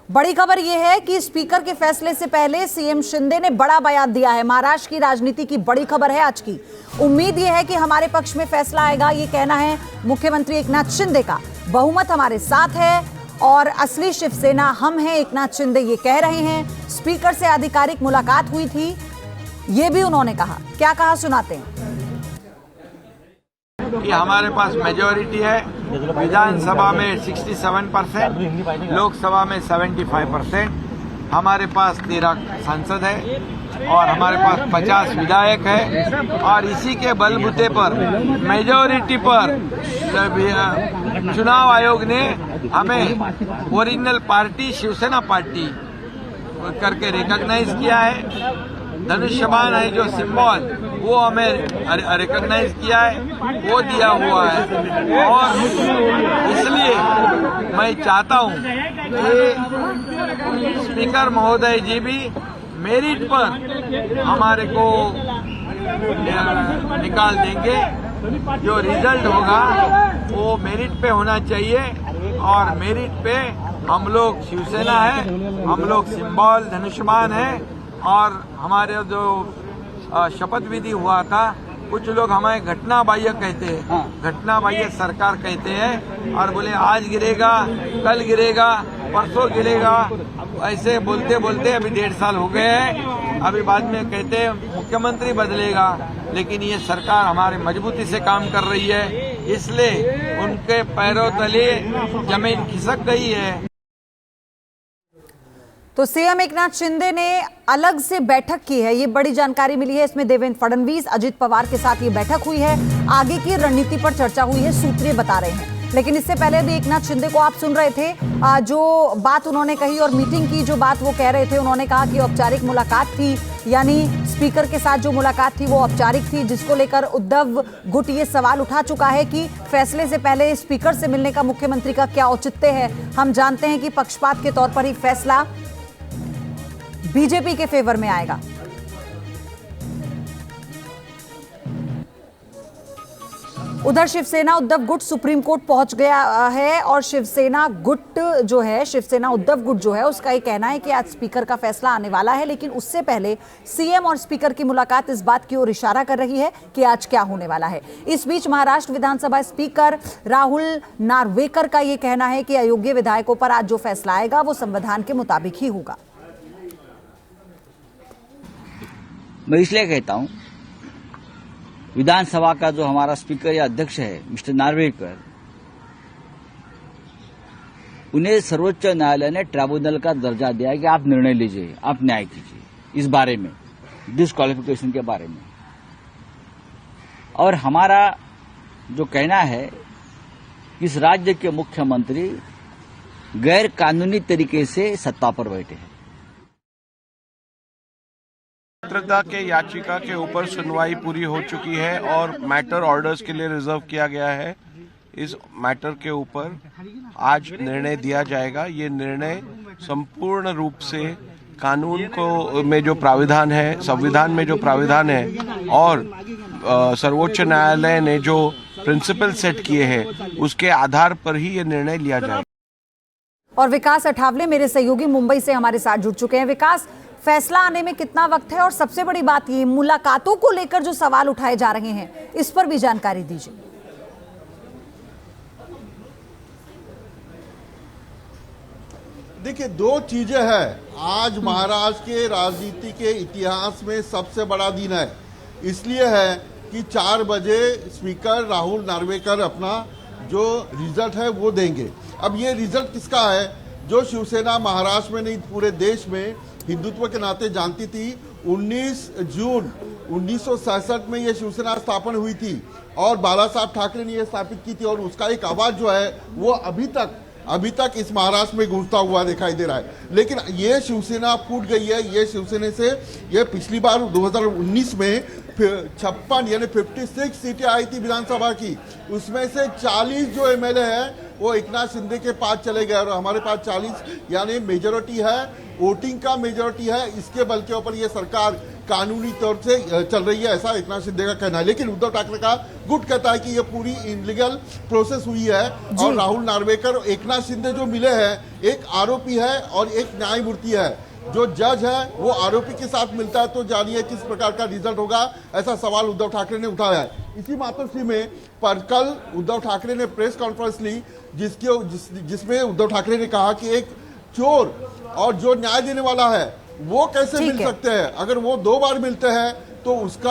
बड़ी खबर यह है कि स्पीकर के फैसले से पहले सीएम शिंदे ने बड़ा बयान दिया है। महाराष्ट्र की राजनीति की बड़ी खबर है आज की। उम्मीद यह है कि हमारे पक्ष में फैसला आएगा, ये कहना है मुख्यमंत्री एकनाथ शिंदे का। बहुमत हमारे साथ है और असली शिवसेना हम हैं, एकनाथ शिंदे ये कह रहे हैं। स्पीकर से आधिकारिक मुलाकात हुई थी, ये भी उन्होंने कहा। क्या कहा सुनाते हैं। कि हमारे पास मेजॉरिटी है, विधानसभा में 67%, लोकसभा में 75%, हमारे पास 13 सांसद है और हमारे पास 50 विधायक है और इसी के बलबूते पर मेजॉरिटी पर चुनाव आयोग ने हमें ओरिजिनल पार्टी शिवसेना पार्टी करके रिकॉग्नाइज किया है। धनुष्यबाण है जो सिंबल, वो हमें रिकॉग्नाइज किया है, वो दिया हुआ है। और इसलिए मैं चाहता हूं कि स्पीकर महोदय जी भी मेरिट पर हमारे को निकाल देंगे। जो रिजल्ट होगा वो मेरिट पे होना चाहिए और मेरिट पे हम लोग शिवसेना है, हम लोग सिंबल धनुष्यबाण है। और हमारे जो शपथ विधि हुआ था, कुछ लोग हमें घटना बाह्य कहते हैं, घटना बाह्य सरकार कहते हैं और बोले आज गिरेगा, कल गिरेगा, परसों गिरेगा, ऐसे बोलते बोलते अभी 1.5 साल हो गए हैं। अभी बाद में कहते हैं मुख्यमंत्री बदलेगा, लेकिन ये सरकार हमारे मजबूती से काम कर रही है, इसलिए उनके पैरों तले जमीन खिसक गई है। तो सीएम एकनाथ शिंदे ने अलग से बैठक की है, ये बड़ी जानकारी मिली है। इसमें देवेंद्र फडणवीस, अजित पवार के साथ ये बैठक हुई है। आगे की रणनीति पर चर्चा हुई है, सूत्रीय बता रहे हैं। लेकिन इससे पहले भी एकनाथ शिंदे को आप सुन रहे थे, जो बात उन्होंने कही और मीटिंग की जो बात वो कह रहे थे। उन्होंने कहा कि औपचारिक मुलाकात थी, यानी स्पीकर के साथ जो मुलाकात थी वो औपचारिक थी, जिसको लेकर उद्धव गुट ये सवाल उठा चुका है कि फैसले से पहले स्पीकर से मिलने का मुख्यमंत्री का क्या औचित्य है। हम जानते हैं कि पक्षपात के तौर पर ही फैसला बीजेपी के फेवर में आएगा। उधर शिवसेना उद्धव गुट सुप्रीम कोर्ट पहुंच गया है और शिवसेना गुट जो है, शिवसेना उद्धव गुट जो है, उसका ये कहना है कि आज स्पीकर का फैसला आने वाला है। लेकिन उससे पहले सीएम और स्पीकर की मुलाकात इस बात की ओर इशारा कर रही है कि आज क्या होने वाला है। इस बीच महाराष्ट्र विधानसभा स्पीकर राहुल नार्वेकर का ये कहना है कि अयोग्य विधायकों पर आज जो फैसला आएगा वो संविधान के मुताबिक ही होगा। मैं इसलिए कहता हूं, विधानसभा का जो हमारा स्पीकर या अध्यक्ष है मिस्टर नार्वेकर, उन्हें सर्वोच्च न्यायालय ने ट्राइब्यूनल का दर्जा दिया है कि आप निर्णय लीजिए, आप न्याय कीजिए इस बारे में, डिस्क्वालिफिकेशन के बारे में। और हमारा जो कहना है कि इस राज्य के मुख्यमंत्री गैर कानूनी तरीके से सत्ता पर बैठे हैं। पात्रता के याचिका के ऊपर सुनवाई पूरी हो चुकी है और मैटर ऑर्डर्स के लिए रिजर्व किया गया है। इस मैटर के ऊपर आज निर्णय दिया जाएगा। ये निर्णय संपूर्ण रूप से कानून को में जो प्राविधान है, संविधान में जो प्राविधान है और सर्वोच्च न्यायालय ने जो प्रिंसिपल सेट किए हैं, उसके आधार पर ही ये निर्णय लिया जाएगा। और विकास अठावले मेरे सहयोगी मुंबई से हमारे साथ जुड़ चुके हैं। विकास, फैसला आने में कितना वक्त है और सबसे बड़ी बात ये मुलाकातों को लेकर जो सवाल उठाए जा रहे हैं, इस पर भी जानकारी दीजिए। देखिए, 2 चीजें हैं। आज महाराष्ट्र के राजनीति के इतिहास में सबसे बड़ा दिन है। इसलिए है कि 4 बजे स्पीकर राहुल नार्वेकर अपना जो रिजल्ट है वो देंगे। अब ये रिजल्ट किसका है? जो शिवसेना महाराष्ट्र में नहीं पूरे देश में हिंदुत्व के नाते जानती थी। 19 जून 1967 में ये शिवसेना स्थापन हुई थी और बाला साहब ठाकरे ने ये स्थापित की थी और उसका एक आवाज जो है वो अभी तक इस महाराष्ट्र में गूंजता हुआ दिखाई दे रहा है। लेकिन ये शिवसेना फूट गई है। ये शिवसेना से ये पिछली बार 2019 में 56 यानी 56 सीटें आई थी विधानसभा की, उसमें से 40 जो एमएलए है वो एकनाथ शिंदे के पास चले गए और हमारे पास 40 यानी मेजॉरिटी है, वोटिंग का मेजॉरिटी है। इसके बल के ऊपर ये सरकार कानूनी तौर से चल रही है, ऐसा एकनाथ शिंदे का कहना है। लेकिन उद्धव ठाकरे का गुट कहता है कि ये पूरी इनलीगल प्रोसेस हुई है और राहुल नार्वेकर और एकनाथ शिंदे जो मिले हैं, एक आरोपी है और एक न्यायमूर्ति है। जो जज है वो आरोपी के साथ मिलता है, तो जानिए किस प्रकार का रिजल्ट होगा, ऐसा सवाल उद्धव ठाकरे ने उठाया है। इसी मातोश्री में पर कल उद्धव ठाकरे ने प्रेस कॉन्फ्रेंस ली जिसमें उद्धव ठाकरे ने कहा कि एक चोर और जो न्याय देने वाला है वो कैसे मिल सकते हैं। अगर वो 2 बार मिलते हैं तो उसका